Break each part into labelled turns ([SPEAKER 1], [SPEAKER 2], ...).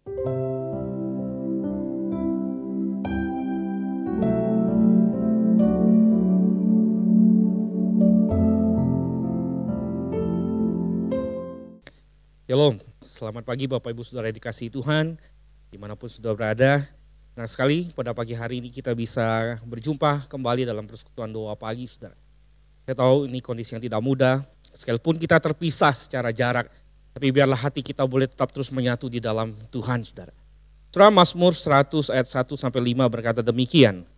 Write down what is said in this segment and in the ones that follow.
[SPEAKER 1] Shalom, selamat pagi Bapak Ibu Saudara yang dikasihi Tuhan, dimanapun sudah berada. Nah sekali pada pagi hari ini kita bisa berjumpa kembali dalam persekutuan doa pagi Saudara. Saya tahu ini kondisi yang tidak mudah, sekalipun kita terpisah secara jarak, tapi biarlah hati kita boleh tetap terus menyatu di dalam Tuhan Saudara. Surah Mazmur 100 ayat 1-5 berkata demikian.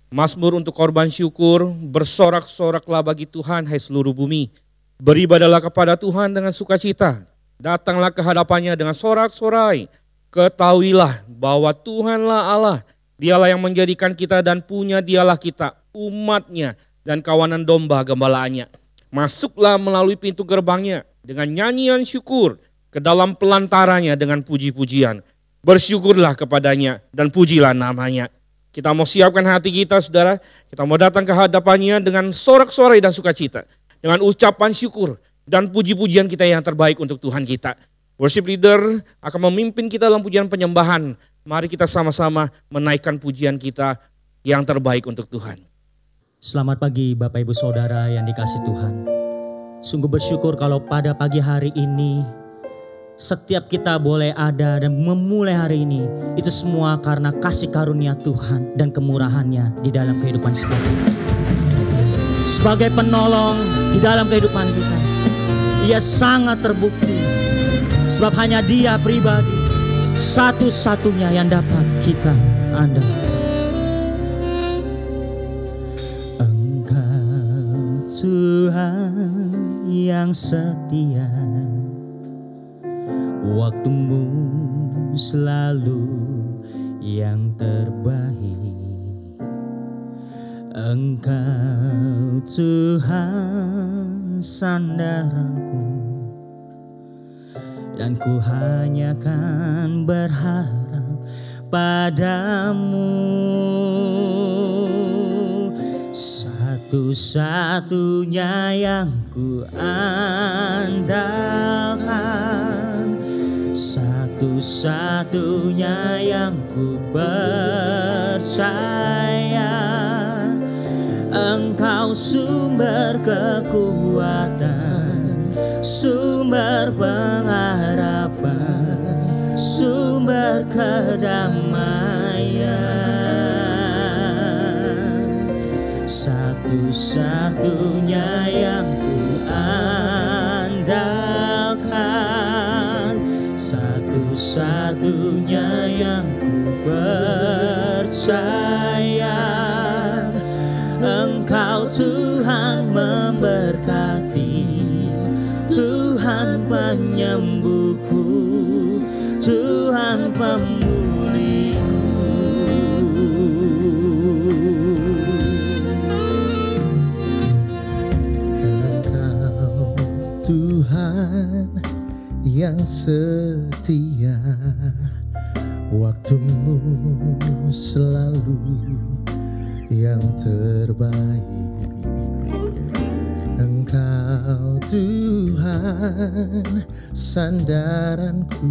[SPEAKER 1] Mazmur untuk korban syukur, bersorak-soraklah bagi Tuhan hai seluruh bumi. Beribadahlah kepada Tuhan dengan sukacita. Datanglah ke hadapannya dengan sorak-sorai. Ketahuilah bahwa Tuhanlah Allah. Dialah yang menjadikan kita dan punya dialah kita, umatnya dan kawanan domba gembalaannya. Masuklah melalui pintu gerbangnya dengan nyanyian syukur, ke dalam pelantarannya dengan puji-pujian. Bersyukurlah kepadanya dan pujilah namanya. Kita mau siapkan hati kita saudara, kita mau datang ke hadapannya dengan sorak-sorai dan sukacita. Dengan ucapan syukur dan puji-pujian kita yang terbaik untuk Tuhan kita. Worship leader akan memimpin kita dalam pujian penyembahan. Mari kita sama-sama menaikkan pujian kita yang terbaik untuk Tuhan.
[SPEAKER 2] Selamat pagi Bapak Ibu Saudara yang dikasihi Tuhan. Sungguh bersyukur kalau pada pagi hari ini setiap kita boleh ada dan memulai hari ini. Itu semua karena kasih karunia Tuhan dan kemurahannya di dalam kehidupan setiap kita. Sebagai penolong di dalam kehidupan kita, Dia sangat terbukti. Sebab hanya Dia pribadi satu-satunya yang dapat kita andalkan. Engkau Tuhan yang setia, waktumu selalu yang terbaik. Engkau Tuhan sandaranku, dan ku hanya kan berharap padamu. Satu-satunya yang ku andalkan, satu-satunya yang ku percaya. Engkau sumber kekuatan, sumber pengharapan, sumber kedamaian. Satu-satunya yang ku andalkan, satu-satunya yang ku percaya. Engkau Tuhan memberkati, Tuhan penyembuhku, Tuhan pemulihku.
[SPEAKER 3] Engkau Tuhan yang setia, waktumu selalu yang terbaik. Engkau Tuhan sandaranku,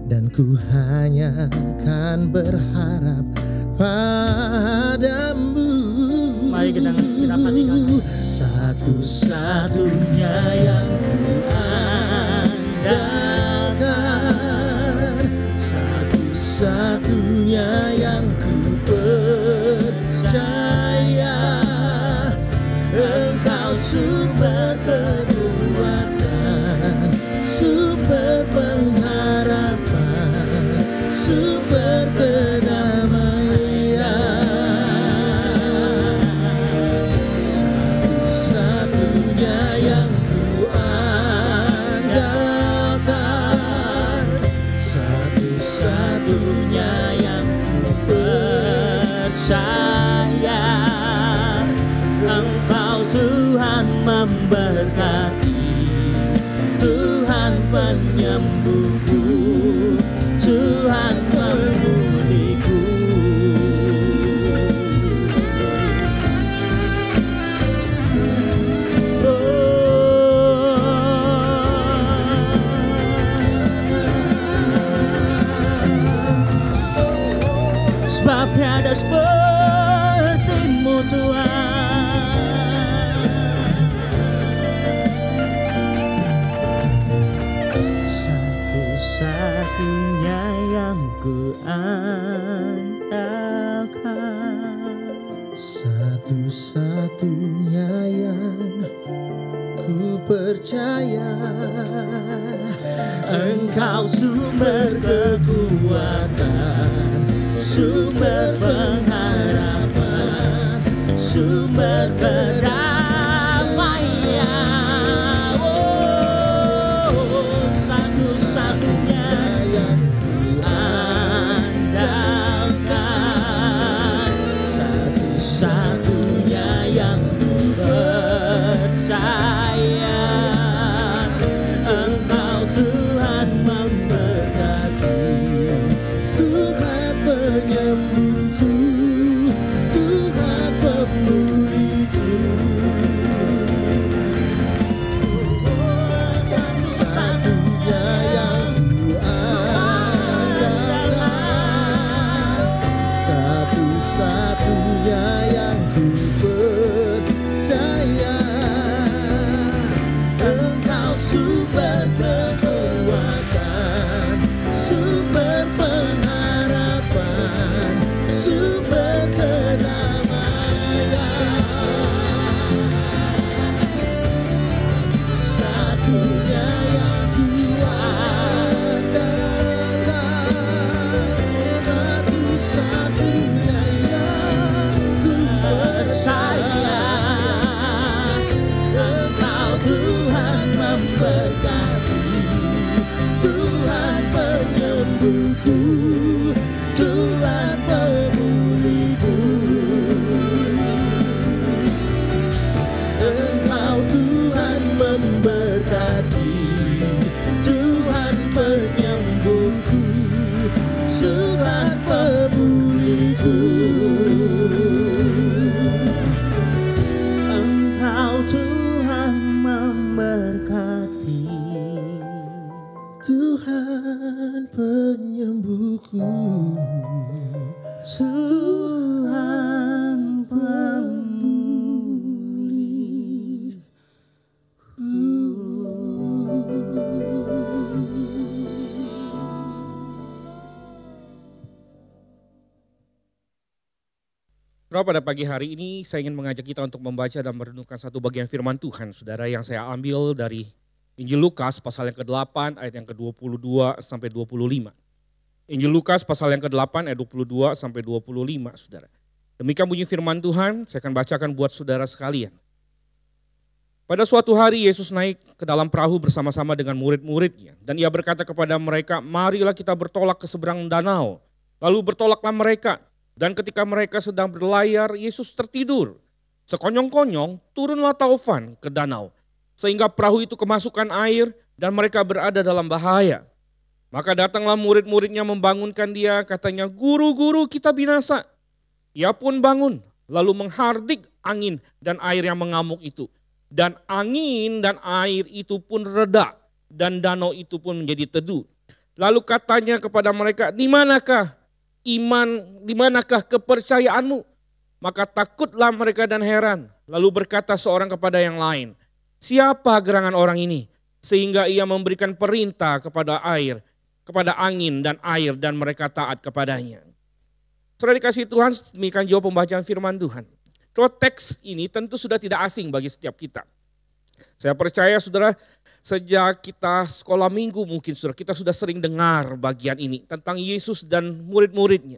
[SPEAKER 3] dan ku hanya kan berharap padamu.
[SPEAKER 2] Mari kita segenap hati kami.
[SPEAKER 3] Satu-satunya yang ku andalkan, satu-satunya yang ku percaya. Engkau sumber kekuatan, sumber pengharapan, sumber kedamaian. Satu-satunya yang ku andalkan, satu-satunya yang ku percaya. Engkau Tuhan memberkati, Tuhan penyembuhku, Tuhan pemulihku.
[SPEAKER 2] sebab tiada seperti-Mu Tuhan. Satu-satunya yang ku andalkan,
[SPEAKER 3] satu-satunya yang ku percaya. Engkau sumber kekuatan, sumber pengharapan, sumber kedamaian. Oh, satu-satunya yang ku andalkan, satu-satunya yang ku percaya. Engkau Tuhan memberkati, Tuhan penyembuhku, Tuhan pemulihku. Satu-satunya yang ku andalkan, satu-satunya yang ku percaya. Engkau sumber kekuatan, sumber pengharapan, sumber kedamaian. Satu-satunya yang ku andalkan, satu-satunya yang ku percaya. Engkau Tuhan memberkati, Tuhan penyembuhku, Tuhan pemulihku. Engkau Tuhan memberkati, Tuhan penyembuhku, Tuhan pemulihku. Engkau Tuhan memberkati, Tuhan penyembuhku, Tuhan
[SPEAKER 1] Pada pagi hari ini saya ingin mengajak kita untuk membaca dan merenungkan satu bagian firman Tuhan, saudara, yang saya ambil dari Injil Lukas pasal yang ke-8 ayat yang ke-22 sampai 25. Injil Lukas pasal yang ke-8 ayat 22 sampai 25, saudara. Demikian bunyi firman Tuhan, saya akan bacakan buat saudara sekalian. Pada suatu hari Yesus naik ke dalam perahu bersama-sama dengan murid-muridnya. Dan ia berkata kepada mereka, marilah kita bertolak ke seberang danau. Lalu bertolaklah mereka. Dan ketika mereka sedang berlayar, Yesus tertidur. Sekonyong-konyong turunlah taufan ke danau. Sehingga perahu itu kemasukan air dan mereka berada dalam bahaya. Maka datanglah murid-muridnya membangunkan dia, katanya, guru-guru, kita binasa. Ia pun bangun, lalu menghardik angin dan air yang mengamuk itu. Dan angin dan air itu pun reda, dan danau itu pun menjadi teduh. Lalu katanya kepada mereka, di manakah kepercayaanmu? Maka takutlah mereka dan heran. Lalu berkata seorang kepada yang lain, siapa gerangan orang ini? Sehingga ia memberikan perintah kepada angin dan air, dan mereka taat kepadanya. Saudara dikasihi Tuhan, demikian jauh pembacaan firman Tuhan. Kalau teks ini tentu sudah tidak asing bagi setiap kita. Saya percaya saudara, sejak kita sekolah minggu mungkin saudara, kita sudah sering dengar bagian ini tentang Yesus dan murid-muridnya.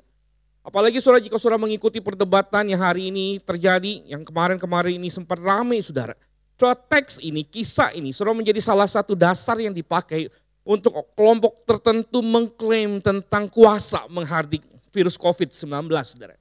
[SPEAKER 1] Apalagi saudara jika saudara mengikuti perdebatan yang hari ini terjadi, yang kemarin-kemarin ini sempat ramai saudara. Saudara, teks ini, kisah ini saudara menjadi salah satu dasar yang dipakai untuk kelompok tertentu mengklaim tentang kuasa menghardik virus COVID-19 saudara.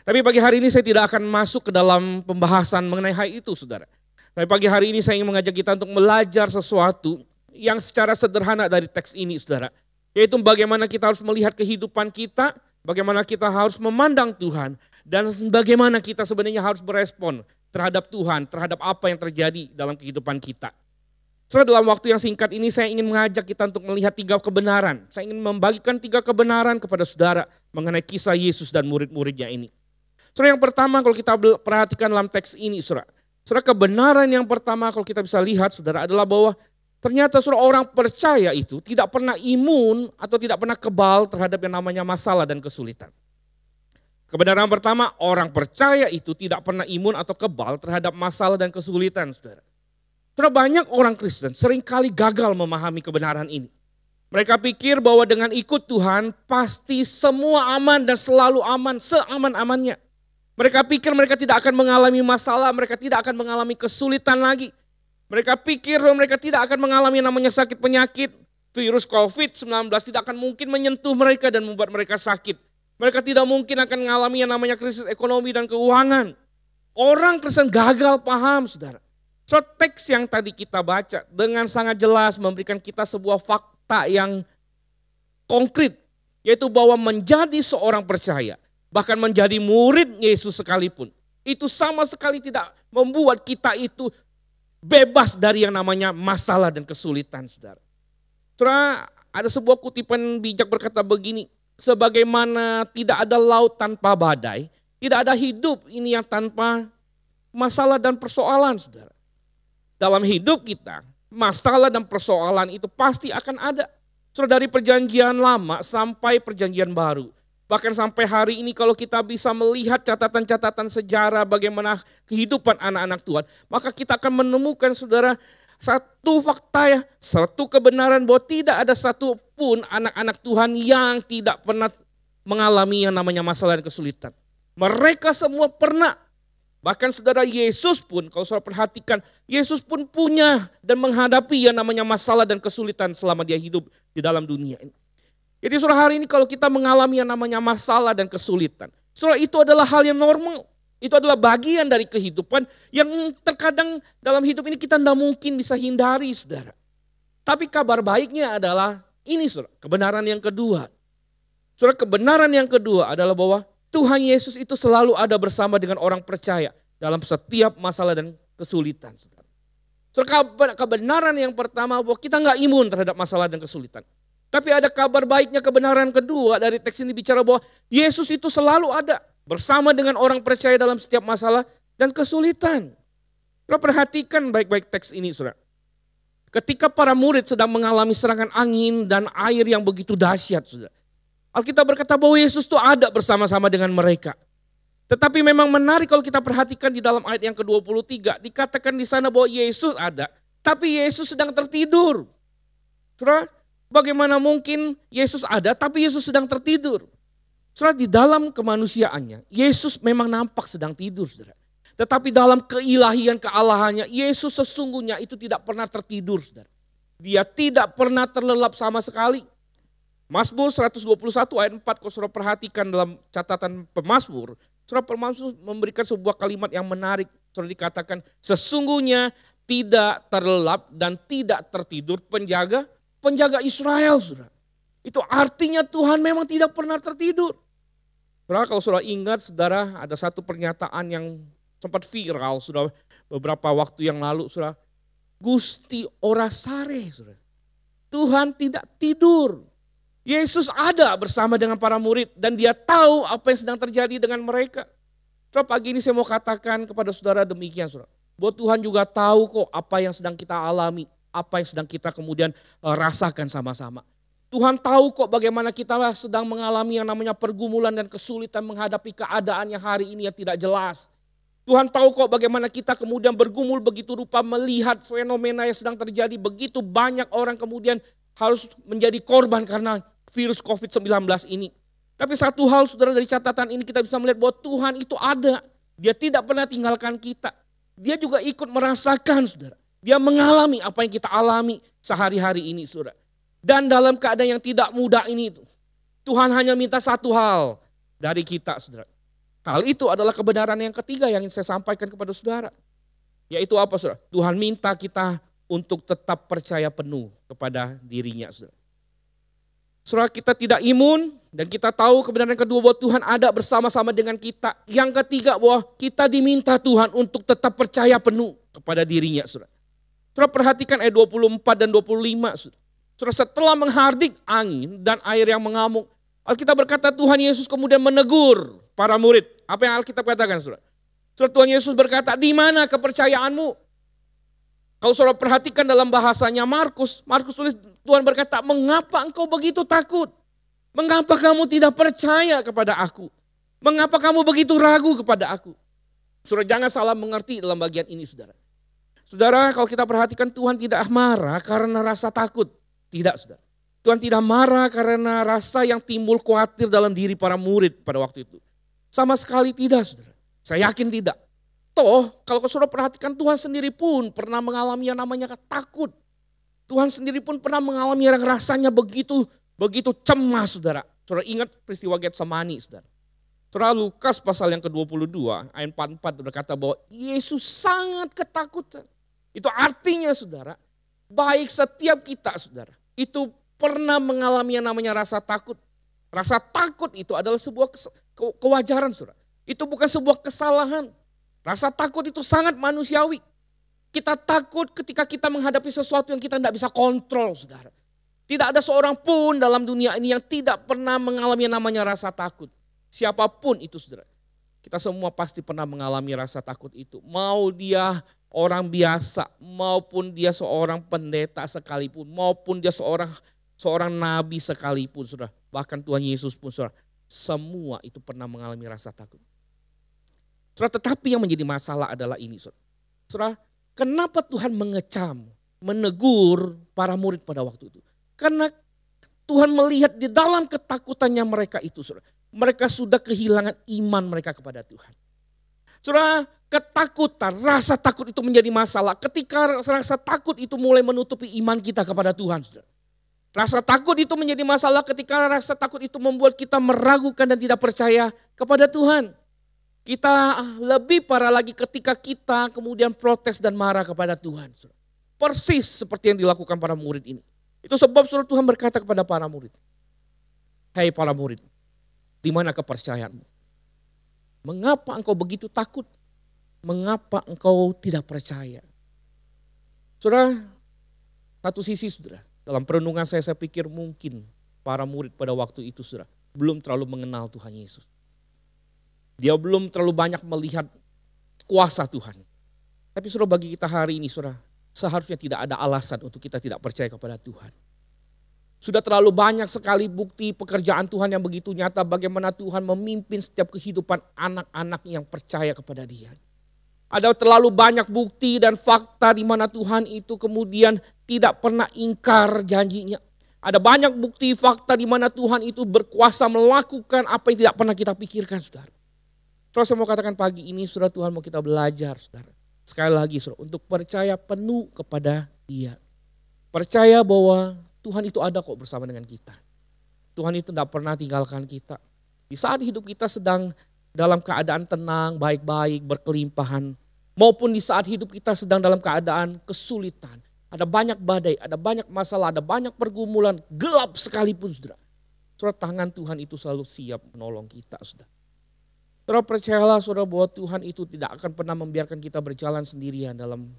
[SPEAKER 1] Tapi pagi hari ini saya tidak akan masuk ke dalam pembahasan mengenai hal itu saudara. Tapi pagi hari ini saya ingin mengajak kita untuk belajar sesuatu yang secara sederhana dari teks ini saudara. Yaitu bagaimana kita harus melihat kehidupan kita, bagaimana kita harus memandang Tuhan, dan bagaimana kita sebenarnya harus berespon terhadap Tuhan, terhadap apa yang terjadi dalam kehidupan kita. Saudara, dalam waktu yang singkat ini saya ingin mengajak kita untuk melihat 3 kebenaran. Saya ingin membagikan 3 kebenaran kepada saudara mengenai kisah Yesus dan murid-muridnya ini. Saudara, yang pertama kalau kita perhatikan dalam teks ini, saudara. Saudara, kebenaran yang pertama kalau kita bisa lihat, saudara, adalah bahwa ternyata saudara, orang percaya itu tidak pernah imun atau tidak pernah kebal terhadap yang namanya masalah dan kesulitan. Kebenaran pertama, orang percaya itu tidak pernah imun atau kebal terhadap masalah dan kesulitan, saudara. Saudara, banyak orang Kristen seringkali gagal memahami kebenaran ini. Mereka pikir bahwa dengan ikut Tuhan pasti semua aman dan selalu aman, seaman-amannya. Mereka pikir mereka tidak akan mengalami masalah, mereka tidak akan mengalami kesulitan lagi. Mereka pikir bahwa mereka tidak akan mengalami yang namanya sakit penyakit. Virus COVID-19 tidak akan mungkin menyentuh mereka dan membuat mereka sakit. Mereka tidak mungkin akan mengalami yang namanya krisis ekonomi dan keuangan. Orang Kristen gagal paham, saudara. So, teks yang tadi kita baca dengan sangat jelas memberikan kita sebuah fakta yang konkret. Yaitu bahwa menjadi seorang percaya, bahkan menjadi murid Yesus sekalipun. Itu sama sekali tidak membuat kita itu bebas dari yang namanya masalah dan kesulitan, saudara. Saudara, ada sebuah kutipan bijak berkata begini. Sebagaimana tidak ada laut tanpa badai, tidak ada hidup ini yang tanpa masalah dan persoalan, saudara. Dalam hidup kita, masalah dan persoalan itu pasti akan ada. Saudara, dari perjanjian lama sampai perjanjian baru. Bahkan sampai hari ini kalau kita bisa melihat catatan-catatan sejarah bagaimana kehidupan anak-anak Tuhan. Maka kita akan menemukan, saudara, satu fakta ya, satu kebenaran bahwa tidak ada satu pun anak-anak Tuhan yang tidak pernah mengalami yang namanya masalah dan kesulitan. Mereka semua pernah. Bahkan saudara, Yesus pun, kalau saudara perhatikan, Yesus pun punya dan menghadapi yang namanya masalah dan kesulitan selama dia hidup di dalam dunia ini. Jadi saudara, hari ini kalau kita mengalami yang namanya masalah dan kesulitan, saudara, itu adalah hal yang normal. Itu adalah bagian dari kehidupan yang terkadang dalam hidup ini kita tidak mungkin bisa hindari, saudara. Tapi kabar baiknya adalah ini, saudara, kebenaran yang kedua. Saudara, kebenaran yang kedua adalah bahwa Tuhan Yesus itu selalu ada bersama dengan orang percaya dalam setiap masalah dan kesulitan. Saudara, kebenaran yang pertama bahwa kita nggak imun terhadap masalah dan kesulitan. Tapi ada kabar baiknya, kebenaran kedua dari teks ini bicara bahwa Yesus itu selalu ada bersama dengan orang percaya dalam setiap masalah dan kesulitan. Saudara, perhatikan baik-baik teks ini, saudara. Ketika para murid sedang mengalami serangan angin dan air yang begitu dahsyat, saudara. Alkitab berkata bahwa Yesus itu ada bersama-sama dengan mereka. Tetapi memang menarik kalau kita perhatikan di dalam ayat yang ke-23. Dikatakan di sana bahwa Yesus ada, tapi Yesus sedang tertidur. Saudara, bagaimana mungkin Yesus ada tapi Yesus sedang tertidur? Saudara, di dalam kemanusiaannya, Yesus memang nampak sedang tidur, saudara. Tetapi dalam keilahian, kealahannya, Yesus sesungguhnya itu tidak pernah tertidur, saudara. Dia tidak pernah terlelap sama sekali. Mazmur 121 ayat 4, kalau saudara perhatikan dalam catatan pemazmur, saudara pemazmur memberikan sebuah kalimat yang menarik. Saudara, dikatakan, sesungguhnya tidak terlelap dan tidak tertidur penjaga Israel, saudara. Itu artinya Tuhan memang tidak pernah tertidur. Saudara, kalau saudara ingat, saudara, ada satu pernyataan yang sempat viral, saudara, beberapa waktu yang lalu, saudara. Gusti ora sare, saudara. Tuhan tidak tidur. Yesus ada bersama dengan para murid dan dia tahu apa yang sedang terjadi dengan mereka. Saudara, pagi ini saya mau katakan kepada saudara demikian, saudara. Bahwa Tuhan juga tahu kok apa yang sedang kita alami, apa yang sedang kita kemudian rasakan sama-sama. Tuhan tahu kok bagaimana kita sedang mengalami yang namanya pergumulan dan kesulitan menghadapi keadaan yang hari ini yang tidak jelas. Tuhan tahu kok bagaimana kita kemudian bergumul begitu rupa melihat fenomena yang sedang terjadi. Begitu banyak orang kemudian harus menjadi korban karena virus COVID-19 ini. Tapi satu hal, saudara, dari catatan ini kita bisa melihat bahwa Tuhan itu ada. Dia tidak pernah tinggalkan kita. Dia juga ikut merasakan, saudara. Dia mengalami apa yang kita alami sehari-hari ini, saudara. Dan dalam keadaan yang tidak mudah ini, Tuhan hanya minta satu hal dari kita, saudara. Hal itu adalah kebenaran yang ketiga yang ingin saya sampaikan kepada saudara. Yaitu apa, saudara? Tuhan minta kita untuk tetap percaya penuh kepada dirinya, saudara. Saudara, kita tidak imun dan kita tahu kebenaran kedua bahwa Tuhan ada bersama-sama dengan kita. Yang ketiga bahwa kita diminta Tuhan untuk tetap percaya penuh kepada dirinya, saudara. Saudara perhatikan ayat 24 dan 25. Saudara setelah menghardik angin dan air yang mengamuk, Alkitab berkata Tuhan Yesus kemudian menegur para murid. Apa yang Alkitab katakan saudara? Saudara, Tuhan Yesus berkata, di mana kepercayaanmu? Kalau saudara perhatikan dalam bahasanya Markus tulis Tuhan berkata, mengapa engkau begitu takut? Mengapa kamu tidak percaya kepada aku? Mengapa kamu begitu ragu kepada aku? Saudara jangan salah mengerti dalam bagian ini saudara. Saudara kalau kita perhatikan Tuhan tidak marah karena rasa takut. Tidak saudara. Tuhan tidak marah karena rasa yang timbul khawatir dalam diri para murid pada waktu itu. Sama sekali tidak saudara. Saya yakin tidak. Toh kalau saudara perhatikan Tuhan sendiri pun pernah mengalami yang namanya takut. Tuhan sendiri pun pernah mengalami yang rasanya begitu cemas saudara. Saudara ingat peristiwa Getsemani saudara. Saudara Lukas pasal yang ke-22 ayat 44 berkata bahwa Yesus sangat ketakutan. Itu artinya saudara, baik setiap kita saudara, itu pernah mengalami yang namanya rasa takut. Rasa takut itu adalah sebuah kewajaran saudara. Itu bukan sebuah kesalahan. Rasa takut itu sangat manusiawi. Kita takut ketika kita menghadapi sesuatu yang kita tidak bisa kontrol saudara. Tidak ada seorang pun dalam dunia ini yang tidak pernah mengalami yang namanya rasa takut. Siapapun itu saudara. Kita semua pasti pernah mengalami rasa takut itu. Mau dia orang biasa, maupun dia seorang pendeta sekalipun, maupun dia seorang nabi sekalipun, saudara. Bahkan Tuhan Yesus pun, saudara, semua itu pernah mengalami rasa takut. Saudara, tetapi yang menjadi masalah adalah ini, saudara. Saudara, kenapa Tuhan mengecam, menegur para murid pada waktu itu? Karena Tuhan melihat di dalam ketakutannya mereka itu, saudara. Mereka sudah kehilangan iman mereka kepada Tuhan. Saudara, ketakutan, rasa takut itu menjadi masalah. Ketika rasa takut itu mulai menutupi iman kita kepada Tuhan. Saudara. Rasa takut itu menjadi masalah ketika rasa takut itu membuat kita meragukan dan tidak percaya kepada Tuhan. Kita lebih parah lagi ketika kita kemudian protes dan marah kepada Tuhan. Saudara. Persis seperti yang dilakukan para murid ini. Itu sebab saudara Tuhan berkata kepada para murid. Hai para murid, di mana kepercayaanmu? Mengapa engkau begitu takut? Mengapa engkau tidak percaya? Saudara, satu sisi saudara, dalam perenungan saya pikir mungkin para murid pada waktu itu saudara, belum terlalu mengenal Tuhan Yesus. Dia belum terlalu banyak melihat kuasa Tuhan. Tapi saudara bagi kita hari ini saudara, seharusnya tidak ada alasan untuk kita tidak percaya kepada Tuhan. Sudah terlalu banyak sekali bukti pekerjaan Tuhan yang begitu nyata bagaimana Tuhan memimpin setiap kehidupan anak-anak yang percaya kepada Dia. Ada terlalu banyak bukti dan fakta di mana Tuhan itu kemudian tidak pernah ingkar janjinya. Ada banyak bukti fakta di mana Tuhan itu berkuasa melakukan apa yang tidak pernah kita pikirkan saudara. Saudara saya mau katakan pagi ini saudara Tuhan mau kita belajar saudara. Sekali lagi saudara untuk percaya penuh kepada Dia. Percaya bahwa Tuhan itu ada kok bersama dengan kita. Tuhan itu tidak pernah tinggalkan kita. Di saat hidup kita sedang dalam keadaan tenang, baik-baik, berkelimpahan. Maupun di saat hidup kita sedang dalam keadaan kesulitan. Ada banyak badai, ada banyak masalah, ada banyak pergumulan, gelap sekalipun saudara. Saudara tangan Tuhan itu selalu siap menolong kita saudara. Saudara percayalah saudara bahwa Tuhan itu tidak akan pernah membiarkan kita berjalan sendirian dalam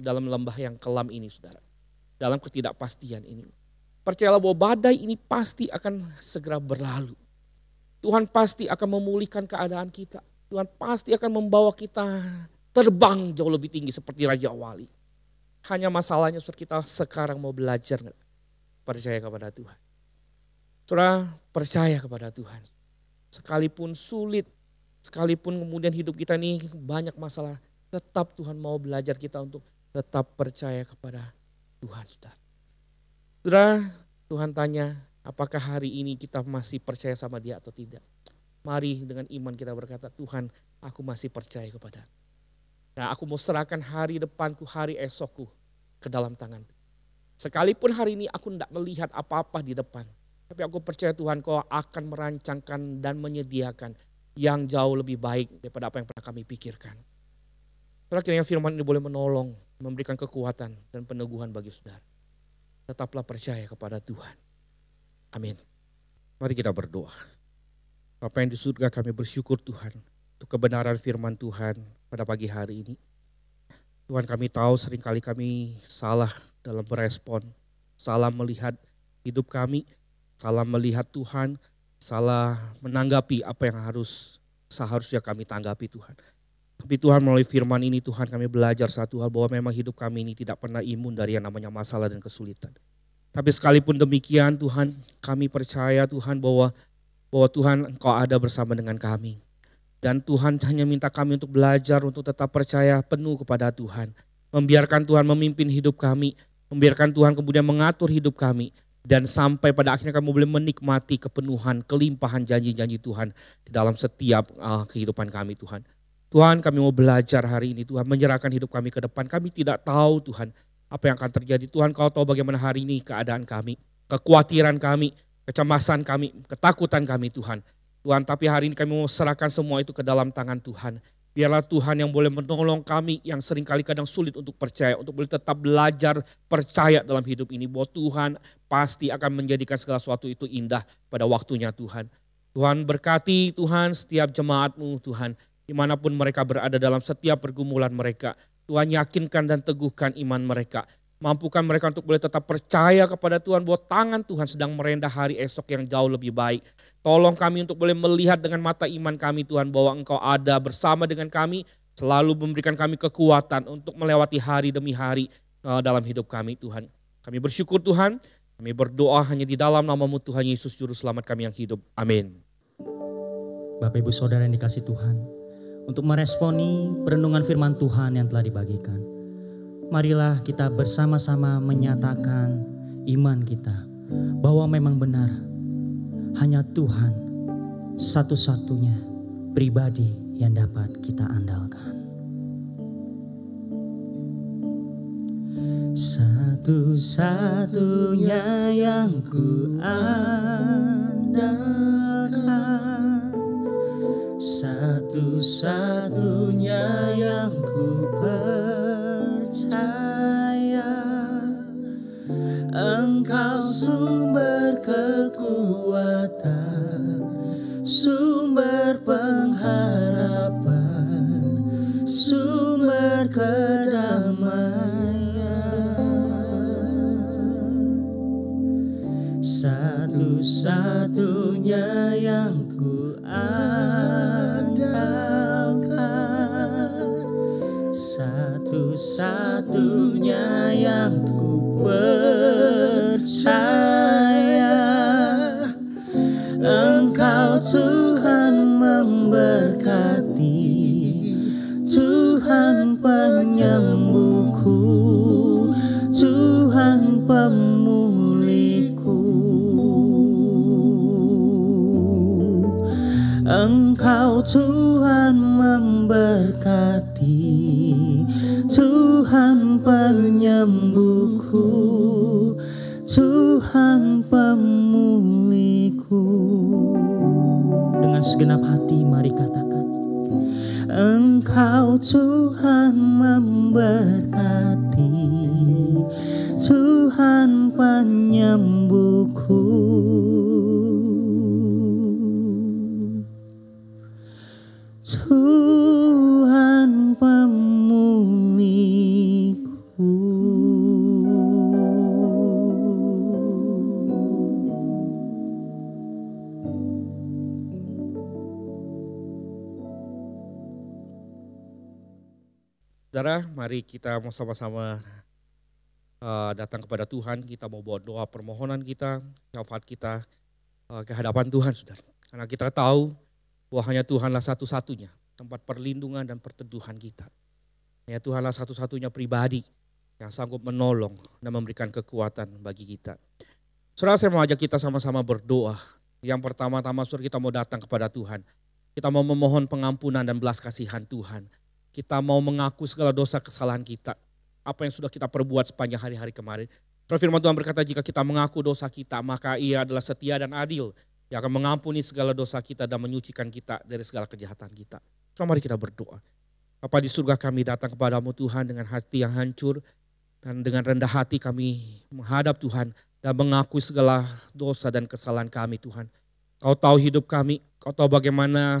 [SPEAKER 1] lembah yang kelam ini saudara. Dalam ketidakpastian ini. Percayalah bahwa badai ini pasti akan segera berlalu. Tuhan pasti akan memulihkan keadaan kita. Tuhan pasti akan membawa kita terbang jauh lebih tinggi seperti Raja Wali. Hanya masalahnya kita sekarang mau belajar percaya kepada Tuhan. Saudara percaya kepada Tuhan. Sekalipun sulit, sekalipun kemudian hidup kita ini banyak masalah. Tetap Tuhan mau belajar kita untuk tetap percaya kepada Tuhan. Saudara, Tuhan tanya, apakah hari ini kita masih percaya sama Dia atau tidak? Mari dengan iman kita berkata, Tuhan aku masih percaya kepada. Nah aku mau serahkan hari depanku, hari esokku ke dalam tangan. Sekalipun hari ini aku tidak melihat apa-apa di depan. Tapi aku percaya Tuhan Kau akan merancangkan dan menyediakan yang jauh lebih baik daripada apa yang pernah kami pikirkan. Saudara kiranya firman ini boleh menolong, memberikan kekuatan dan peneguhan bagi saudara. Tetaplah percaya kepada Tuhan. Amin. Mari kita berdoa. Bapa yang di surga, kami bersyukur Tuhan untuk kebenaran firman Tuhan pada pagi hari ini. Tuhan, kami tahu seringkali kami salah dalam berespon, salah melihat hidup kami, salah melihat Tuhan, salah menanggapi apa yang seharusnya kami tanggapi Tuhan. Tapi Tuhan, melalui firman ini Tuhan, kami belajar satu hal, bahwa memang hidup kami ini tidak pernah imun dari yang namanya masalah dan kesulitan. Tapi sekalipun demikian Tuhan, kami percaya Tuhan bahwa Tuhan Engkau ada bersama dengan kami. Dan Tuhan hanya minta kami untuk belajar, untuk tetap percaya penuh kepada Tuhan. Membiarkan Tuhan memimpin hidup kami, membiarkan Tuhan kemudian mengatur hidup kami. Dan sampai pada akhirnya kami boleh menikmati kepenuhan, kelimpahan janji-janji Tuhan di dalam setiap kehidupan kami Tuhan. Tuhan, kami mau belajar hari ini Tuhan, menyerahkan hidup kami ke depan. Kami tidak tahu Tuhan apa yang akan terjadi. Tuhan, Kau tahu bagaimana hari ini keadaan kami, kekhawatiran kami, kecemasan kami, ketakutan kami Tuhan. Tuhan, tapi hari ini kami mau serahkan semua itu ke dalam tangan Tuhan. Biarlah Tuhan yang boleh menolong kami yang seringkali kadang sulit untuk percaya, untuk boleh tetap belajar percaya dalam hidup ini. Bahwa Tuhan pasti akan menjadikan segala sesuatu itu indah pada waktunya Tuhan. Tuhan berkati Tuhan setiap jemaat-Mu Tuhan. Dimanapun mereka berada dalam setiap pergumulan mereka. Tuhan yakinkan dan teguhkan iman mereka. Mampukan mereka untuk boleh tetap percaya kepada Tuhan bahwa tangan Tuhan sedang merendah hari esok yang jauh lebih baik. Tolong kami untuk boleh melihat dengan mata iman kami Tuhan bahwa Engkau ada bersama dengan kami. Selalu memberikan kami kekuatan untuk melewati hari demi hari dalam hidup kami Tuhan. Kami bersyukur Tuhan. Kami berdoa hanya di dalam nama-Mu Tuhan Yesus Juru Selamat kami yang hidup. Amin.
[SPEAKER 2] Bapak Ibu Saudara yang dikasih Tuhan. Untuk meresponi perenungan firman Tuhan yang telah dibagikan. Marilah kita bersama-sama menyatakan iman kita bahwa memang benar hanya Tuhan satu-satunya pribadi yang dapat kita andalkan. Satu-satunya yang ku andalkan, satu-satunya yang ku percaya, Engkau sumber kekuatan, sumber pengharapan, sumber kedamaian. Satu-satunya yang ku andalkan, satu-satunya yang ku percaya, Engkau Tuhan memberkati, Tuhan penyembuhku, Tuhan pemulihku. Engkau Tuhan memberkati, Tuhan penyembuhku, Tuhan pemulihku. Dengan segenap hati mari katakan, Engkau Tuhan memberkati, Tuhan penyembuhku, Tuhan pemulihku.
[SPEAKER 1] Saudara, mari kita mau sama-sama datang kepada Tuhan. Kita mau bawa doa permohonan kita, syafaat kita ke hadapan Tuhan, saudara. Karena kita tahu bahwa hanya Tuhanlah satu-satunya tempat perlindungan dan perteduhan kita. Hanya Tuhanlah satu-satunya pribadi yang sanggup menolong dan memberikan kekuatan bagi kita. Saudara, saya mau ajak kita sama-sama berdoa. Yang pertama-tama saudara, kita mau datang kepada Tuhan. Kita mau memohon pengampunan dan belas kasihan Tuhan. Kita mau mengaku segala dosa kesalahan kita. Apa yang sudah kita perbuat sepanjang hari-hari kemarin. Firman Tuhan berkata, jika kita mengaku dosa kita, maka Ia adalah setia dan adil. Yang akan mengampuni segala dosa kita dan menyucikan kita dari segala kejahatan kita. So, mari kita berdoa. Bapa di surga, kami datang kepadamu Tuhan dengan hati yang hancur. Dan dengan rendah hati kami menghadap Tuhan. Dan mengakui segala dosa dan kesalahan kami Tuhan. Kau tahu hidup kami. Kau tahu bagaimana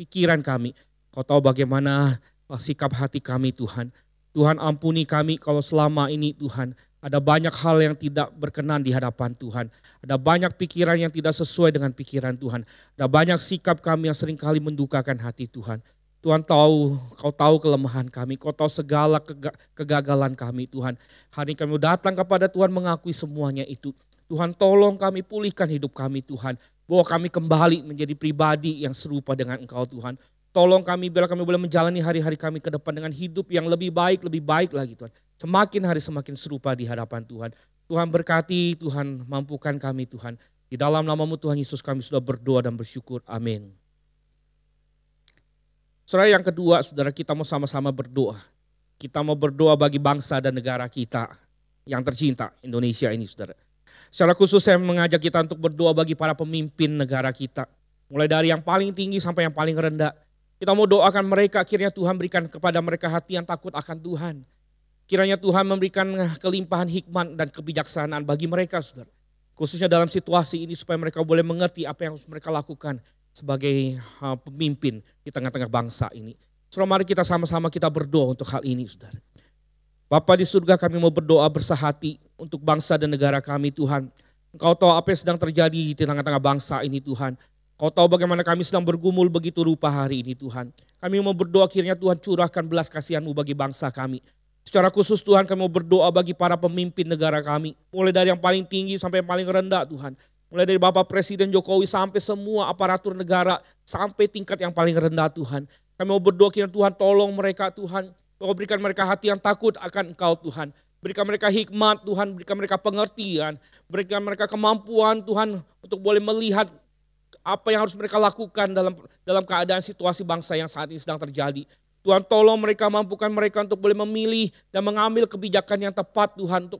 [SPEAKER 1] pikiran kami. Kau tahu bagaimana sikap hati kami Tuhan. Tuhan ampuni kami kalau selama ini Tuhan ada banyak hal yang tidak berkenan di hadapan Tuhan. Ada banyak pikiran yang tidak sesuai dengan pikiran Tuhan. Ada banyak sikap kami yang seringkali mendukakan hati Tuhan. Tuhan tahu, Kau tahu kelemahan kami, Kau tahu segala kegagalan kami Tuhan. Hari ini kami datang kepada Tuhan mengakui semuanya itu. Tuhan tolong kami pulihkan hidup kami Tuhan. Bawa kami kembali menjadi pribadi yang serupa dengan Engkau Tuhan. Tolong kami biar kami boleh menjalani hari-hari kami ke depan dengan hidup yang lebih baik lagi Tuhan. Semakin hari semakin serupa di hadapan Tuhan. Tuhan berkati, Tuhan mampukan kami Tuhan. Di dalam nama-Mu Tuhan Yesus kami sudah berdoa dan bersyukur. Amin. Saudara, yang kedua, saudara, kita mau sama-sama berdoa. Kita mau berdoa bagi bangsa dan negara kita yang tercinta, Indonesia ini saudara. Secara khusus saya mengajak kita untuk berdoa bagi para pemimpin negara kita. Mulai dari yang paling tinggi sampai yang paling rendah. Kita mau doakan mereka, akhirnya Tuhan berikan kepada mereka hati yang takut akan Tuhan. Kiranya Tuhan memberikan kelimpahan hikmat dan kebijaksanaan bagi mereka saudara. Khususnya dalam situasi ini supaya mereka boleh mengerti apa yang harus mereka lakukan sebagai pemimpin di tengah-tengah bangsa ini. Saudara, mari kita sama-sama kita berdoa untuk hal ini saudara. Bapa di surga, kami mau berdoa bersahati untuk bangsa dan negara kami Tuhan. Engkau tahu apa yang sedang terjadi di tengah-tengah bangsa ini Tuhan. Kau tahu bagaimana kami sedang bergumul begitu rupa hari ini Tuhan. Kami mau berdoa kiranya Tuhan curahkan belas kasihan-Mu bagi bangsa kami. Secara khusus Tuhan kami mau berdoa bagi para pemimpin negara kami. Mulai dari yang paling tinggi sampai yang paling rendah Tuhan. Mulai dari Bapak Presiden Jokowi sampai semua aparatur negara. Sampai tingkat yang paling rendah Tuhan. Kami mau berdoa kiranya Tuhan tolong mereka Tuhan. Kau berikan mereka hati yang takut akan Engkau Tuhan. Berikan mereka hikmat Tuhan, berikan mereka pengertian. Berikan mereka kemampuan Tuhan untuk boleh melihat apa yang harus mereka lakukan dalam keadaan situasi bangsa yang saat ini sedang terjadi. Tuhan tolong mereka, mampukan mereka untuk boleh memilih dan mengambil kebijakan yang tepat Tuhan. Untuk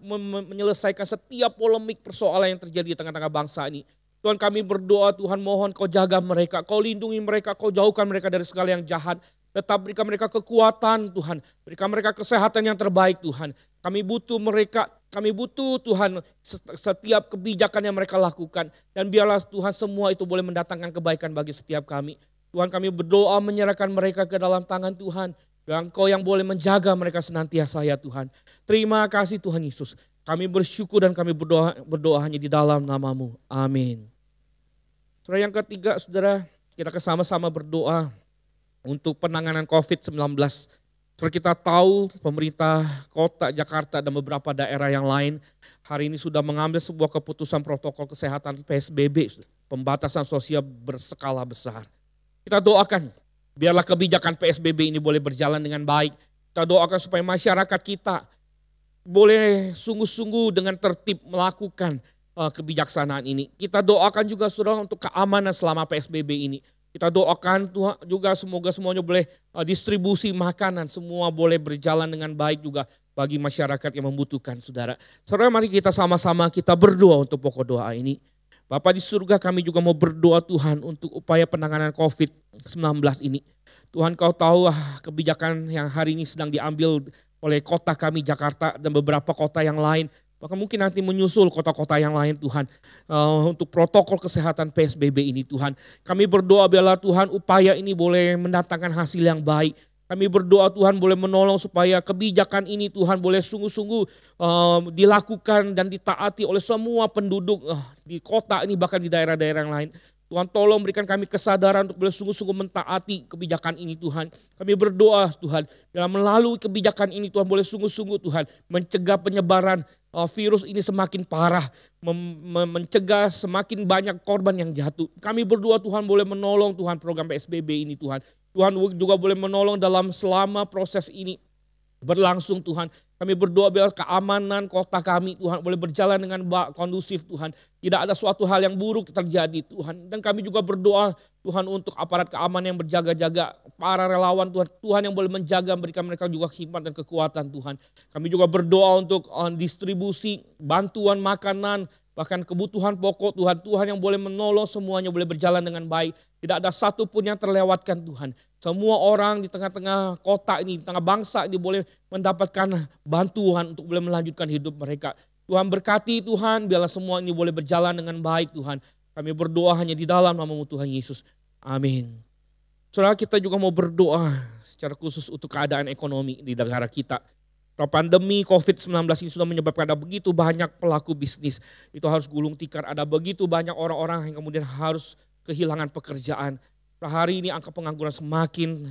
[SPEAKER 1] menyelesaikan setiap polemik persoalan yang terjadi di tengah-tengah bangsa ini. Tuhan kami berdoa Tuhan mohon Kau jaga mereka, Kau lindungi mereka, Kau jauhkan mereka dari segala yang jahat. Tetap berikan mereka kekuatan Tuhan, berikan mereka kesehatan yang terbaik Tuhan. Kami butuh mereka, kami butuh Tuhan setiap kebijakan yang mereka lakukan. Dan biarlah Tuhan semua itu boleh mendatangkan kebaikan bagi setiap kami. Tuhan kami berdoa menyerahkan mereka ke dalam tangan Tuhan. Dan Engkau yang boleh menjaga mereka senantiasa ya Tuhan. Terima kasih Tuhan Yesus. Kami bersyukur dan kami berdoa hanya di dalam nama-Mu. Amin. Saudara, yang ketiga saudara, kita sama-sama berdoa untuk penanganan COVID-19. Seperti kita tahu pemerintah kota Jakarta dan beberapa daerah yang lain hari ini sudah mengambil sebuah keputusan protokol kesehatan PSBB, pembatasan sosial berskala besar. Kita doakan biarlah kebijakan PSBB ini boleh berjalan dengan baik. Kita doakan supaya masyarakat kita boleh sungguh-sungguh dengan tertib melakukan kebijaksanaan ini. Kita doakan juga saudara untuk keamanan selama PSBB ini. Kita doakan Tuhan juga semoga semuanya boleh distribusi makanan, semua boleh berjalan dengan baik juga bagi masyarakat yang membutuhkan saudara. Saudara, mari kita sama-sama kita berdoa untuk pokok doa ini. Bapa di surga, kami juga mau berdoa Tuhan untuk upaya penanganan COVID-19 ini. Tuhan Kau tahu kebijakan yang hari ini sedang diambil oleh kota kami Jakarta dan beberapa kota yang lain. Bahkan mungkin nanti menyusul kota-kota yang lain Tuhan. Untuk protokol kesehatan PSBB ini Tuhan. Kami berdoa biarlah Tuhan upaya ini boleh mendatangkan hasil yang baik. Kami berdoa Tuhan boleh menolong supaya kebijakan ini Tuhan boleh sungguh-sungguh dilakukan dan ditaati oleh semua penduduk di kota ini bahkan di daerah-daerah yang lain. Tuhan tolong berikan kami kesadaran untuk boleh sungguh-sungguh mentaati kebijakan ini Tuhan. Kami berdoa Tuhan, dalam melalui kebijakan ini Tuhan boleh sungguh-sungguh Tuhan mencegah penyebaran virus ini semakin parah, mencegah semakin banyak korban yang jatuh. Kami berdoa Tuhan boleh menolong Tuhan program PSBB ini Tuhan. Tuhan juga boleh menolong dalam selama proses ini berlangsung Tuhan. Kami berdoa biar keamanan kota kami Tuhan boleh berjalan dengan kondusif Tuhan. Tidak ada suatu hal yang buruk terjadi Tuhan. Dan kami juga berdoa Tuhan untuk aparat keamanan yang berjaga-jaga. Para relawan Tuhan, Tuhan yang boleh menjaga, berikan mereka juga hikmat dan kekuatan Tuhan. Kami juga berdoa untuk distribusi bantuan makanan, bahkan kebutuhan pokok Tuhan. Tuhan yang boleh menolong semuanya boleh berjalan dengan baik. Tidak ada satupun yang terlewatkan Tuhan. Semua orang di tengah-tengah kota ini, di tengah bangsa ini boleh mendapatkan bantuan untuk boleh melanjutkan hidup mereka. Tuhan berkati Tuhan, biarlah semua ini boleh berjalan dengan baik Tuhan. Kami berdoa hanya di dalam nama-Mu Tuhan Yesus. Amin. Saudara, kita juga mau berdoa secara khusus untuk keadaan ekonomi di negara kita. Pandemi COVID-19 ini sudah menyebabkan ada begitu banyak pelaku bisnis. Itu harus gulung tikar, ada begitu banyak orang-orang yang kemudian harus kehilangan pekerjaan. Hari ini angka pengangguran semakin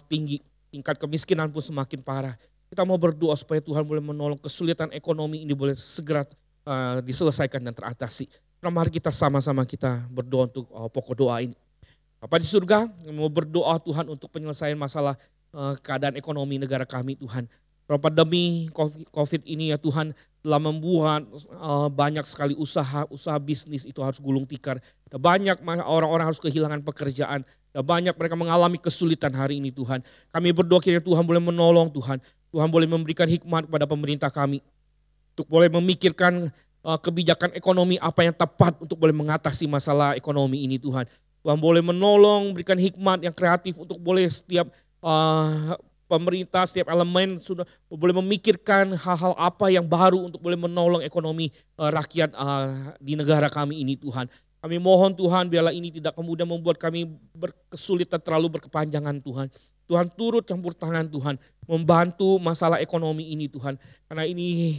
[SPEAKER 1] tinggi, tingkat kemiskinan pun semakin parah. Kita mau berdoa supaya Tuhan boleh menolong kesulitan ekonomi ini boleh segera diselesaikan dan teratasi. Mari kita sama-sama kita berdoa untuk pokok doa ini. Bapa di surga, mau berdoa Tuhan untuk penyelesaian masalah keadaan ekonomi negara kami Tuhan. Pandemi COVID ini ya Tuhan telah membuat banyak sekali usaha bisnis itu harus gulung tikar. Banyak orang-orang harus kehilangan pekerjaan. Banyak mereka mengalami kesulitan hari ini Tuhan. Kami berdoa kiranya Tuhan boleh menolong Tuhan. Tuhan boleh memberikan hikmat kepada pemerintah kami. Untuk boleh memikirkan kebijakan ekonomi apa yang tepat untuk boleh mengatasi masalah ekonomi ini Tuhan. Tuhan boleh menolong, berikan hikmat yang kreatif untuk boleh setiap pemerintah, setiap elemen sudah boleh memikirkan hal-hal apa yang baru untuk boleh menolong ekonomi rakyat di negara kami ini Tuhan. Kami mohon Tuhan biarlah ini tidak kemudian membuat kami kesulitan terlalu berkepanjangan Tuhan. Tuhan turut campur tangan Tuhan, membantu masalah ekonomi ini Tuhan. Karena ini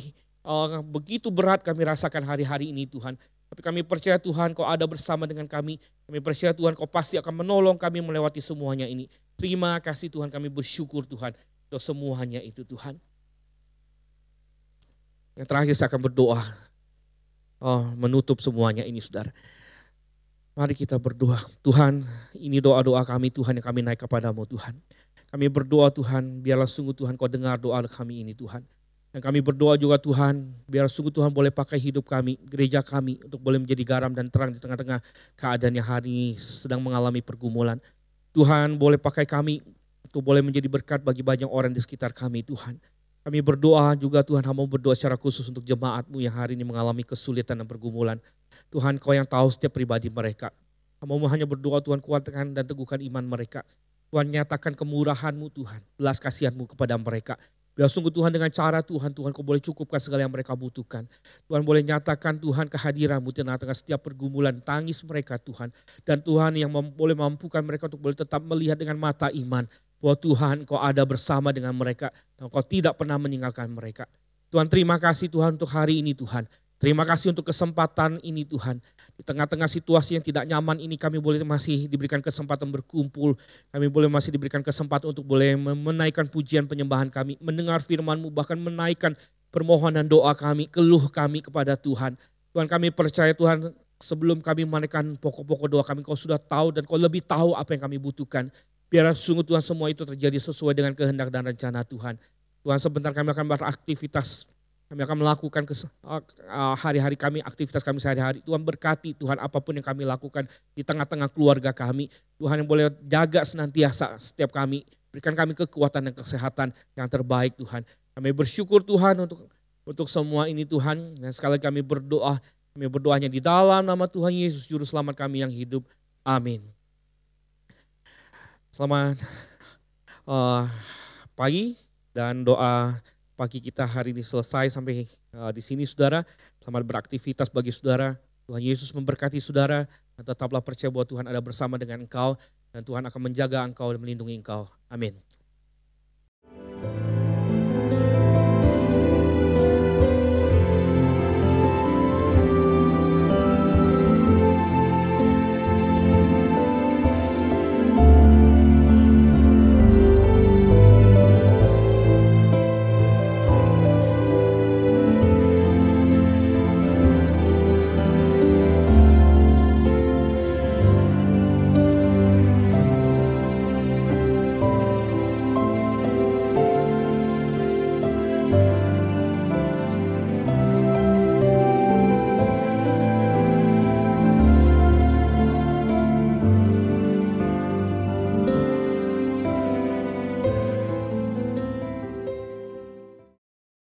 [SPEAKER 1] begitu berat kami rasakan hari-hari ini Tuhan. Tapi kami percaya Tuhan Kau ada bersama dengan kami. Kami percaya Tuhan Kau pasti akan menolong kami melewati semuanya ini. Terima kasih Tuhan, kami bersyukur Tuhan untuk semuanya itu Tuhan. Yang terakhir saya akan berdoa menutup semuanya ini saudara. Mari kita berdoa. Tuhan, ini doa-doa kami Tuhan yang kami naik kepadamu Tuhan. Kami berdoa Tuhan, biarlah sungguh Tuhan Kau dengar doa kami ini Tuhan. Dan kami berdoa juga Tuhan, biar sungguh Tuhan boleh pakai hidup kami, gereja kami untuk boleh menjadi garam dan terang di tengah-tengah keadaan yang hari ini sedang mengalami pergumulan. Tuhan boleh pakai kami untuk boleh menjadi berkat bagi banyak orang di sekitar kami Tuhan. Kami berdoa juga Tuhan, mau berdoa secara khusus untuk jemaat-Mu yang hari ini mengalami kesulitan dan pergumulan. Tuhan Kau yang tahu setiap pribadi mereka. Mau hanya berdoa Tuhan kuatkan dan teguhkan iman mereka. Tuhan nyatakan kemurahan-Mu Tuhan, belas kasihan-Mu kepada mereka. Biar sungguh Tuhan dengan cara Tuhan Kau boleh cukupkan segala yang mereka butuhkan. Tuhan boleh nyatakan Tuhan kehadiran-Mu di tengah-tengah setiap pergumulan, tangis mereka Tuhan. Dan Tuhan yang boleh mampukan mereka untuk boleh tetap melihat dengan mata iman. Bahwa Tuhan Kau ada bersama dengan mereka dan Kau tidak pernah meninggalkan mereka. Tuhan terima kasih Tuhan untuk hari ini Tuhan. Terima kasih untuk kesempatan ini Tuhan. Di tengah-tengah situasi yang tidak nyaman ini kami boleh masih diberikan kesempatan berkumpul. Kami boleh masih diberikan kesempatan untuk boleh menaikkan pujian penyembahan kami. Mendengar firman-Mu bahkan menaikkan permohonan doa kami, keluh kami kepada Tuhan. Tuhan kami percaya Tuhan sebelum kami menaikkan pokok-pokok doa kami Kau sudah tahu dan Kau lebih tahu apa yang kami butuhkan. Biar sungguh Tuhan semua itu terjadi sesuai dengan kehendak dan rencana Tuhan. Tuhan sebentar kami akan beraktivitas. Kami akan melakukan hari-hari kami, aktivitas kami sehari-hari. Tuhan berkati Tuhan apapun yang kami lakukan di tengah-tengah keluarga kami. Tuhan yang boleh jaga senantiasa setiap kami. Berikan kami kekuatan dan kesehatan yang terbaik Tuhan. Kami bersyukur Tuhan untuk semua ini Tuhan. Dan sekali lagi kami berdoa. Kami berdoanya di dalam nama Tuhan Yesus Juru Selamat kami yang hidup. Amin. Selamat pagi dan doa pagi kita hari ini selesai sampai di sini saudara. Selamat beraktivitas bagi saudara. Tuhan Yesus memberkati saudara dan tetaplah percaya bahwa Tuhan ada bersama dengan engkau dan Tuhan akan menjaga engkau dan melindungi engkau. Amin.